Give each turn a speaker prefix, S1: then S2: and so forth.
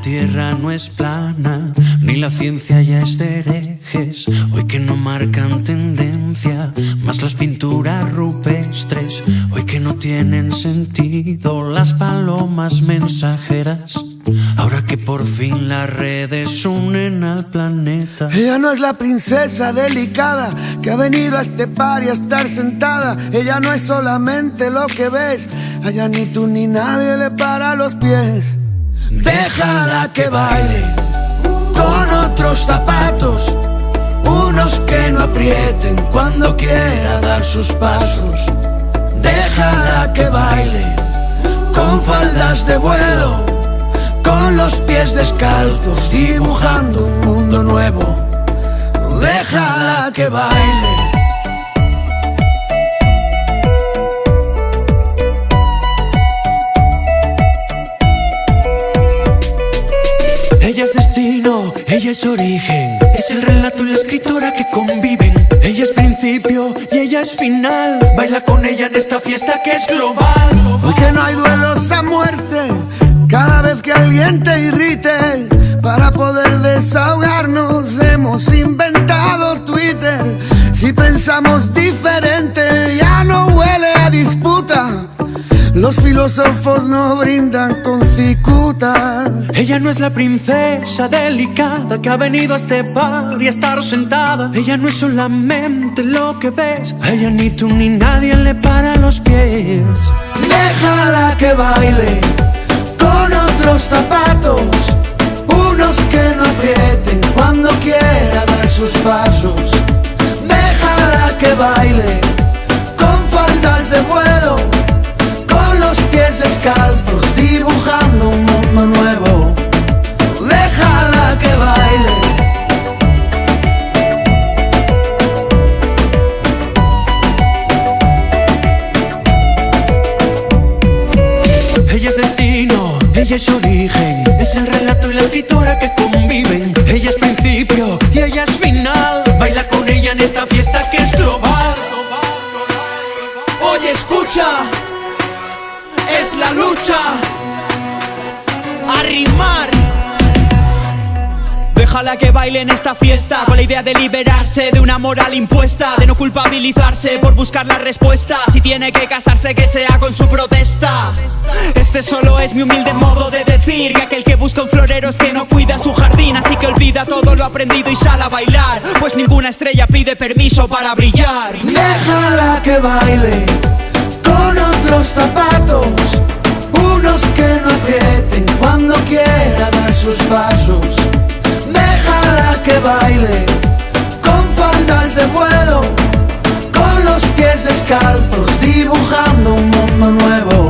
S1: tierra no es plana, ni la ciencia ya es de herejes. Hoy que no marcan tendencia, más las pinturas rupestres. Hoy que no tienen sentido las palomas mensajeras. Ahora que por fin las redes unen al planeta.
S2: Ella no es la princesa delicada que ha venido a este par y a estar sentada. Ella no es solamente lo que ves. Allá ni tú ni nadie le para los pies. Déjala que baile con otros zapatos, unos que no aprieten cuando quiera dar sus pasos. Déjala que baile con faldas de vuelo, con los pies descalzos, dibujando un mundo nuevo. Déjala que baile.
S1: Ella es destino, ella es origen, es el relato y la escritora que conviven. Ella es principio y ella es final. Baila con ella en esta fiesta que es global.
S2: Hoy que no hay duelos a muerte, cada vez que alguien te irrite, para poder desahogarnos hemos inventado Twitter. Si pensamos diferente ya no huele a disputa. Los filósofos no brindan con cicuta.
S1: Ella no es la princesa delicada que ha venido a este bar y a estar sentada. Ella no es solamente lo que ves. A ella ni tú ni nadie le para los pies.
S2: Déjala que baile con otros zapatos, unos que no aprieten cuando quiera dar sus pasos. Déjala que baile con faldas de vuelo, con los pies descalzos, dibujando un mundo nuevo. Déjala que baile.
S1: Ella es destino, ella es origen, es el relato y la escritora que conviven. Ella es principio y ella es final. Baila con ella en esta fiesta que es global.
S3: Oye, escucha, es la lucha a rimar. Déjala que baile en esta fiesta, con la idea de liberarse de una moral impuesta, de no culpabilizarse por buscar la respuesta. Si tiene que casarse, que sea con su protesta. Este solo es mi humilde modo de decir que aquel que busca un florero es que no cuida su jardín. Así que olvida todo lo aprendido y sal a bailar, pues ninguna estrella pide permiso para brillar.
S2: Déjala que baile con otros zapatos, unos que no aprieten cuando quiera dar sus pasos. Déjala que baile con faldas de vuelo, con los pies descalzos, dibujando un mundo nuevo.